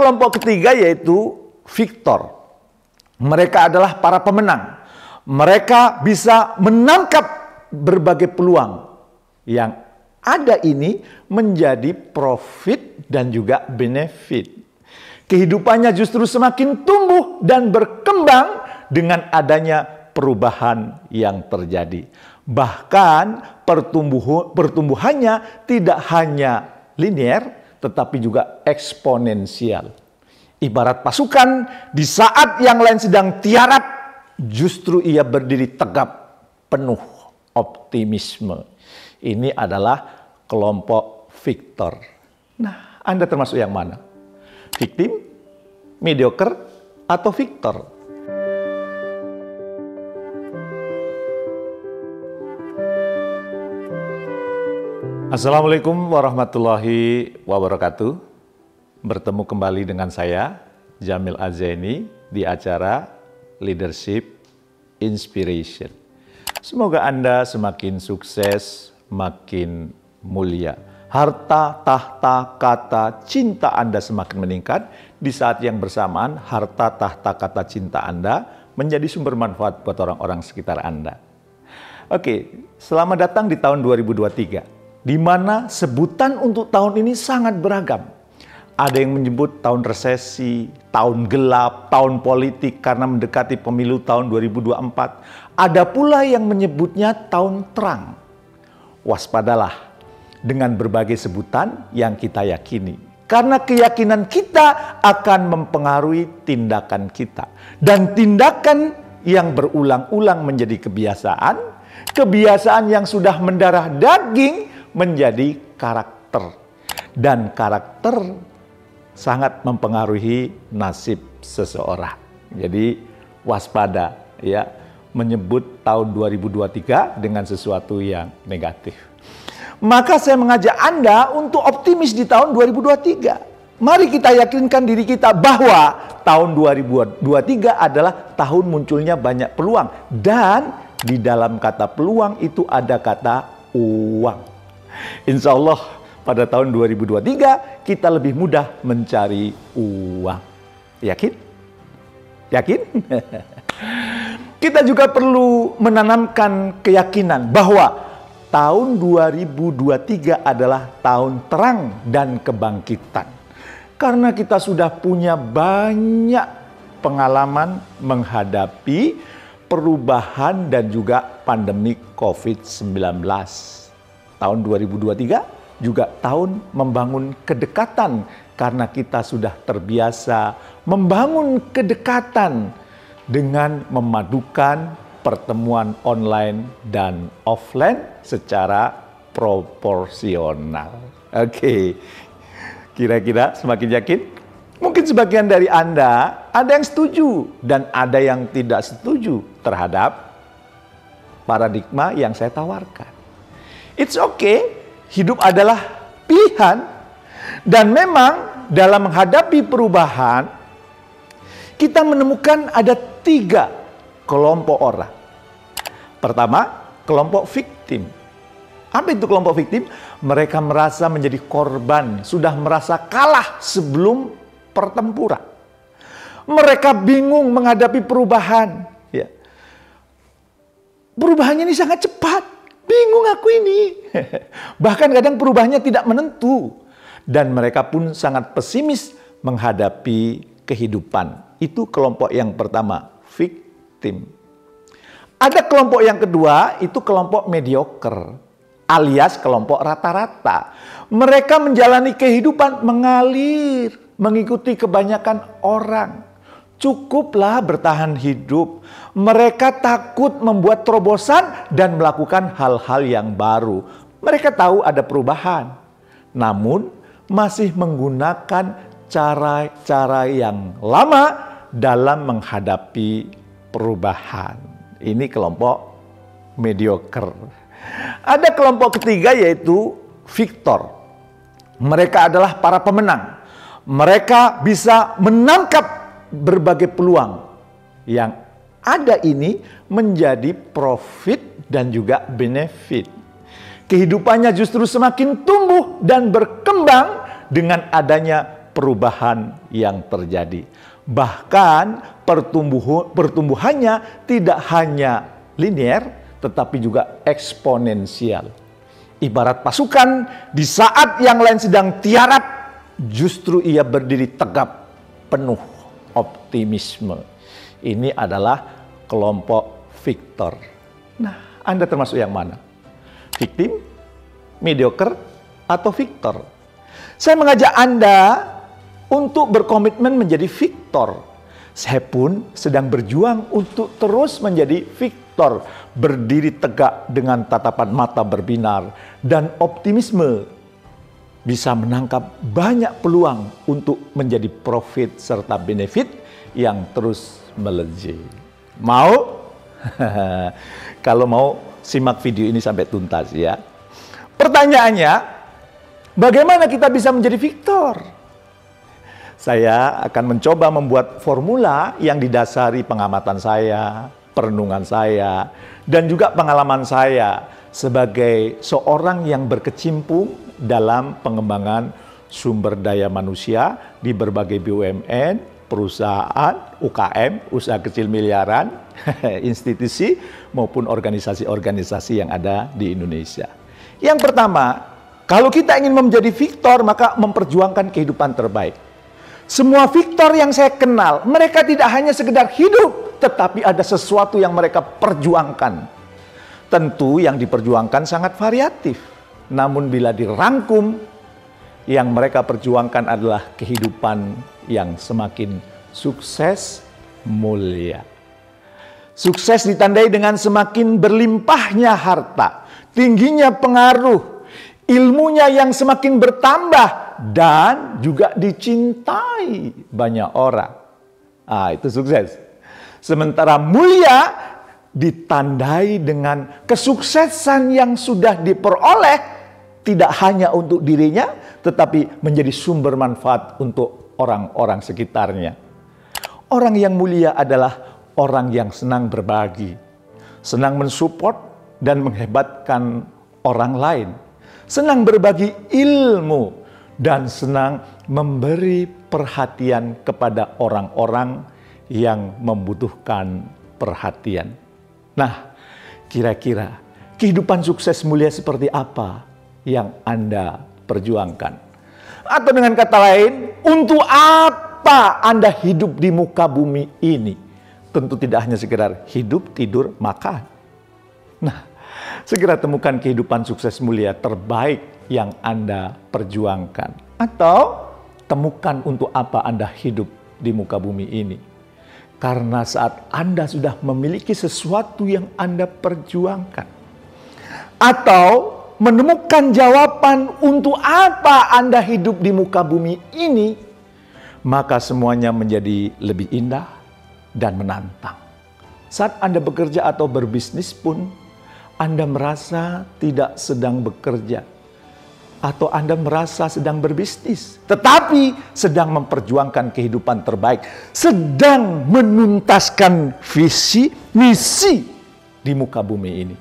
kelompok ketiga yaitu victor. Mereka adalah para pemenang. Mereka bisa menangkap berbagai peluang yang ada ini menjadi profit dan juga benefit. Kehidupannya justru semakin tumbuh dan berkembang dengan adanya perubahan yang terjadi. Bahkan pertumbuhannya tidak hanya linear, tetapi juga eksponensial. Ibarat pasukan, di saat yang lain sedang tiarap, justru ia berdiri tegap, penuh optimisme. Ini adalah kelompok victor. Nah, Anda termasuk yang mana? Victim, mediocre, atau victor? Assalamualaikum warahmatullahi wabarakatuh. Bertemu kembali dengan saya, Jamil Azeni, di acara Leadership Inspiration. Semoga Anda semakin sukses, makin mulia. Harta, tahta, kata, cinta Anda semakin meningkat. Di saat yang bersamaan, harta, tahta, kata, cinta Anda menjadi sumber manfaat buat orang-orang sekitar Anda. Oke, selamat datang di tahun 2023. Di mana sebutan untuk tahun ini sangat beragam. Ada yang menyebut tahun resesi, tahun gelap, tahun politik karena mendekati pemilu tahun 2024. Ada pula yang menyebutnya tahun terang. Waspadalah dengan berbagai sebutan yang kita yakini. Karena keyakinan kita akan mempengaruhi tindakan kita. Dan tindakan yang berulang-ulang menjadi kebiasaan. Kebiasaan yang sudah mendarah daging menjadi karakter, dan karakter sangat mempengaruhi nasib seseorang. Jadi waspada ya menyebut tahun 2023 dengan sesuatu yang negatif. Maka saya mengajak Anda untuk optimis di tahun 2023. Mari kita yakinkan diri kita bahwa tahun 2023 adalah tahun munculnya banyak peluang, dan di dalam kata peluang itu ada kata uang. Insya Allah pada tahun 2023 kita lebih mudah mencari uang. Yakin? Yakin? Kita juga perlu menanamkan keyakinan bahwa tahun 2023 adalah tahun terang dan kebangkitan. Karena kita sudah punya banyak pengalaman menghadapi perubahan dan juga pandemi COVID-19. Tahun 2023 juga tahun membangun kedekatan karena kita sudah terbiasa membangun kedekatan dengan memadukan pertemuan online dan offline secara proporsional. Oke, kira-kira semakin yakin? Mungkin sebagian dari Anda ada yang setuju dan ada yang tidak setuju terhadap paradigma yang saya tawarkan. It's okay, hidup adalah pilihan, dan memang dalam menghadapi perubahan kita menemukan ada 3 kelompok orang. Pertama, kelompok victim. Apa itu kelompok victim? Mereka merasa menjadi korban, sudah merasa kalah sebelum pertempuran. Mereka bingung menghadapi perubahan. Ya. Perubahannya ini sangat cepat. Bingung aku ini. Bahkan kadang perubahannya tidak menentu. Dan mereka pun sangat pesimis menghadapi kehidupan. Itu kelompok yang pertama, victim. Ada kelompok yang kedua, itu kelompok mediocre, alias kelompok rata-rata. Mereka menjalani kehidupan mengalir, mengikuti kebanyakan orang. Cukuplah bertahan hidup. Mereka takut membuat terobosan dan melakukan hal-hal yang baru. Mereka tahu ada perubahan, namun masih menggunakan cara-cara yang lama dalam menghadapi perubahan. Ini kelompok mediocre. Ada kelompok ketiga yaitu victor. Mereka adalah para pemenang. Mereka bisa menangkap berbagai peluang yang ada ini menjadi profit dan juga benefit. Kehidupannya justru semakin tumbuh dan berkembang dengan adanya perubahan yang terjadi. Bahkan pertumbuhannya tidak hanya linear, tetapi juga eksponensial. Ibarat pasukan, di saat yang lain sedang tiarap, justru ia berdiri tegap, penuh optimisme. Ini adalah kelompok victor. Nah, Anda termasuk yang mana? Victim, mediocre, atau victor? Saya mengajak Anda untuk berkomitmen menjadi victor. Saya pun sedang berjuang untuk terus menjadi victor, berdiri tegak dengan tatapan mata berbinar dan optimisme, bisa menangkap banyak peluang untuk menjadi profit serta benefit yang terus melejit. Mau? Kalau mau, simak video ini sampai tuntas ya. Pertanyaannya, bagaimana kita bisa menjadi victor? Saya akan mencoba membuat formula yang didasari pengamatan saya, perenungan saya, dan juga pengalaman saya sebagai seorang yang berkecimpung dalam pengembangan sumber daya manusia di berbagai BUMN, perusahaan, UKM, usaha kecil miliaran, institusi, maupun organisasi-organisasi yang ada di Indonesia. Yang pertama, kalau kita ingin menjadi victor, maka memperjuangkan kehidupan terbaik. Semua victor yang saya kenal, mereka tidak hanya sekedar hidup, tetapi ada sesuatu yang mereka perjuangkan. Tentu yang diperjuangkan sangat variatif. Namun bila dirangkum, yang mereka perjuangkan adalah kehidupan yang semakin sukses, mulia. Sukses ditandai dengan semakin berlimpahnya harta, tingginya pengaruh, ilmunya yang semakin bertambah, dan juga dicintai banyak orang. Itu sukses. Sementara mulia ditandai dengan kesuksesan yang sudah diperoleh, tidak hanya untuk dirinya, tetapi menjadi sumber manfaat untuk orang-orang sekitarnya. Orang yang mulia adalah orang yang senang berbagi, senang mensupport dan menghebatkan orang lain, senang berbagi ilmu, dan senang memberi perhatian kepada orang-orang yang membutuhkan perhatian. Nah, kira-kira kehidupan sukses mulia seperti apa yang Anda perjuangkan? Atau dengan kata lain, untuk apa Anda hidup di muka bumi ini? Tentu tidak hanya sekedar hidup, tidur, makan. Nah, segera temukan kehidupan sukses mulia terbaik yang Anda perjuangkan. Atau temukan untuk apa Anda hidup di muka bumi ini. Karena saat Anda sudah memiliki sesuatu yang Anda perjuangkan, atau menemukan jawaban untuk apa Anda hidup di muka bumi ini, maka semuanya menjadi lebih indah dan menantang. Saat Anda bekerja atau berbisnis pun, Anda merasa tidak sedang bekerja, atau Anda merasa sedang berbisnis, tetapi sedang memperjuangkan kehidupan terbaik, sedang menuntaskan visi, misi di muka bumi ini.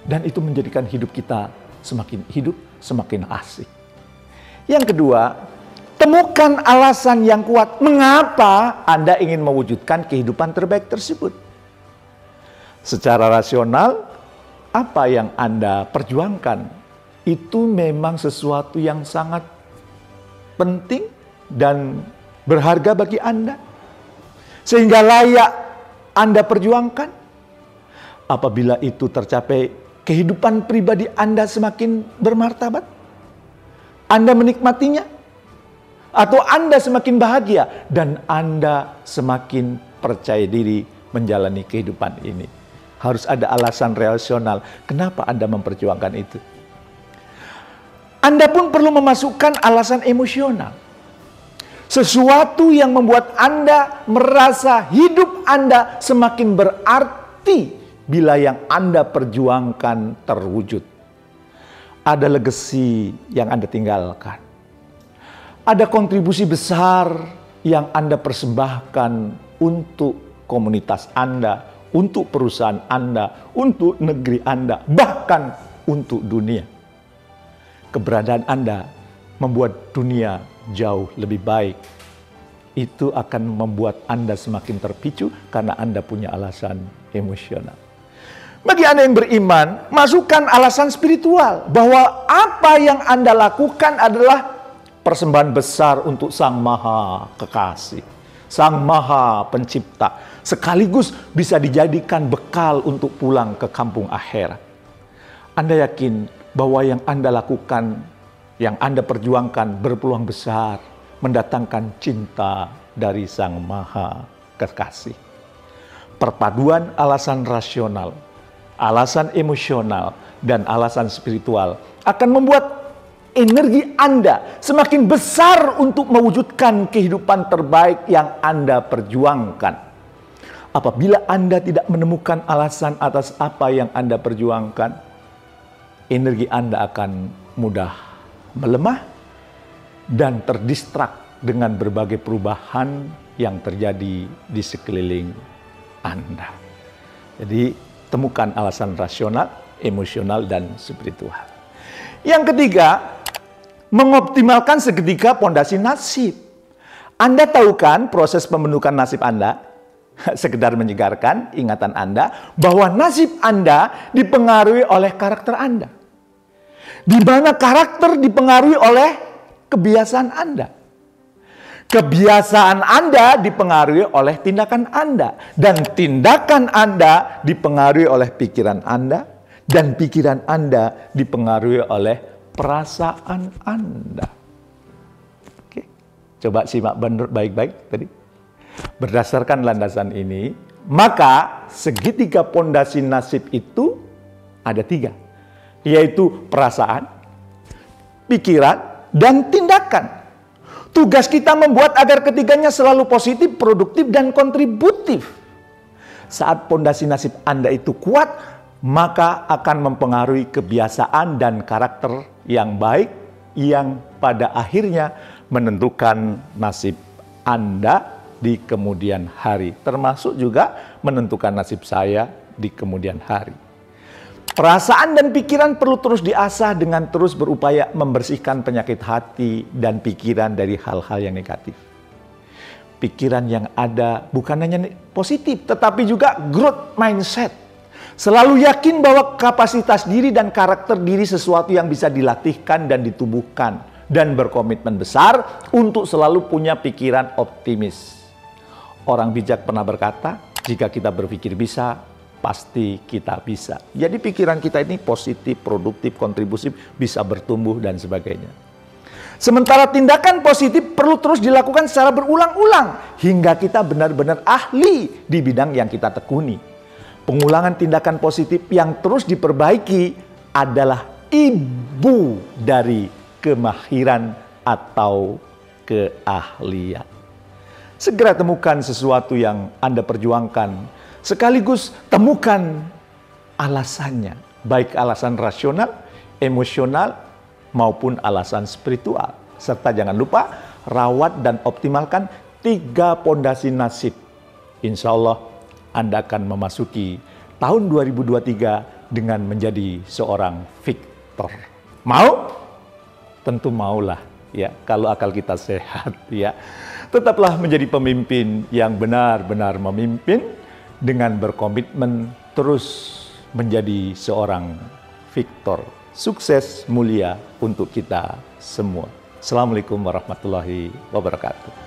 Dan itu menjadikan hidup kita semakin hidup, semakin asik. Yang kedua, temukan alasan yang kuat mengapa Anda ingin mewujudkan kehidupan terbaik tersebut. Secara rasional, apa yang Anda perjuangkan itu memang sesuatu yang sangat penting dan berharga bagi Anda, sehingga layak Anda perjuangkan. Apabila itu tercapai, kehidupan pribadi Anda semakin bermartabat, Anda menikmatinya, atau Anda semakin bahagia dan Anda semakin percaya diri menjalani kehidupan ini. Harus ada alasan rasional kenapa Anda memperjuangkan itu. Anda pun perlu memasukkan alasan emosional. Sesuatu yang membuat Anda merasa hidup Anda semakin berarti bila yang Anda perjuangkan terwujud. Ada legacy yang Anda tinggalkan. Ada kontribusi besar yang Anda persembahkan untuk komunitas Anda, untuk perusahaan Anda, untuk negeri Anda, bahkan untuk dunia. Keberadaan Anda membuat dunia jauh lebih baik. Itu akan membuat Anda semakin terpicu karena Anda punya alasan emosional. Bagi Anda yang beriman, masukkan alasan spiritual bahwa apa yang Anda lakukan adalah persembahan besar untuk Sang Maha Kekasih, Sang Maha Pencipta, sekaligus bisa dijadikan bekal untuk pulang ke kampung akhirat. Anda yakin bahwa yang Anda lakukan, yang Anda perjuangkan berpeluang besar mendatangkan cinta dari Sang Maha Kekasih. Perpaduan alasan rasional, alasan emosional, dan alasan spiritual akan membuat energi Anda semakin besar untuk mewujudkan kehidupan terbaik yang Anda perjuangkan. Apabila Anda tidak menemukan alasan atas apa yang Anda perjuangkan, energi Anda akan mudah melemah dan terdistrak dengan berbagai perubahan yang terjadi di sekeliling Anda. Jadi, temukan alasan rasional, emosional, dan spiritual. Yang ketiga, mengoptimalkan seketika pondasi nasib. Anda tahu kan proses pembentukan nasib Anda? Sekedar menyegarkan ingatan Anda bahwa nasib Anda dipengaruhi oleh karakter Anda. Di mana karakter dipengaruhi oleh kebiasaan Anda. Kebiasaan Anda dipengaruhi oleh tindakan Anda. Dan tindakan Anda dipengaruhi oleh pikiran Anda. Dan pikiran Anda dipengaruhi oleh perasaan Anda. Oke, coba simak baik-baik tadi. Berdasarkan landasan ini, maka segitiga pondasi nasib itu ada 3. Yaitu perasaan, pikiran, dan tindakan. Tugas kita membuat agar ketiganya selalu positif, produktif, dan kontributif. Saat pondasi nasib Anda itu kuat, maka akan mempengaruhi kebiasaan dan karakter yang baik yang pada akhirnya menentukan nasib Anda di kemudian hari. Termasuk juga menentukan nasib saya di kemudian hari. Perasaan dan pikiran perlu terus diasah dengan terus berupaya membersihkan penyakit hati dan pikiran dari hal-hal yang negatif. Pikiran yang ada bukan hanya positif, tetapi juga growth mindset. Selalu yakin bahwa kapasitas diri dan karakter diri sesuatu yang bisa dilatihkan dan ditumbuhkan. Dan berkomitmen besar untuk selalu punya pikiran optimis. Orang bijak pernah berkata, jika kita berpikir bisa, pasti kita bisa. Jadi pikiran kita ini positif, produktif, kontributif, bisa bertumbuh dan sebagainya. Sementara tindakan positif perlu terus dilakukan secara berulang-ulang hingga kita benar-benar ahli di bidang yang kita tekuni. Pengulangan tindakan positif yang terus diperbaiki adalah ibu dari kemahiran atau keahlian. Segera temukan sesuatu yang Anda perjuangkan. Sekaligus temukan alasannya, baik alasan rasional, emosional, maupun alasan spiritual. Serta jangan lupa rawat dan optimalkan 3 pondasi nasib. Insya Allah Anda akan memasuki tahun 2023 dengan menjadi seorang victor. Mau? Tentu maulah ya, kalau akal kita sehat ya. Tetaplah menjadi pemimpin yang benar-benar memimpin, dengan berkomitmen terus menjadi seorang victor. Sukses mulia untuk kita semua. Assalamualaikum warahmatullahi wabarakatuh.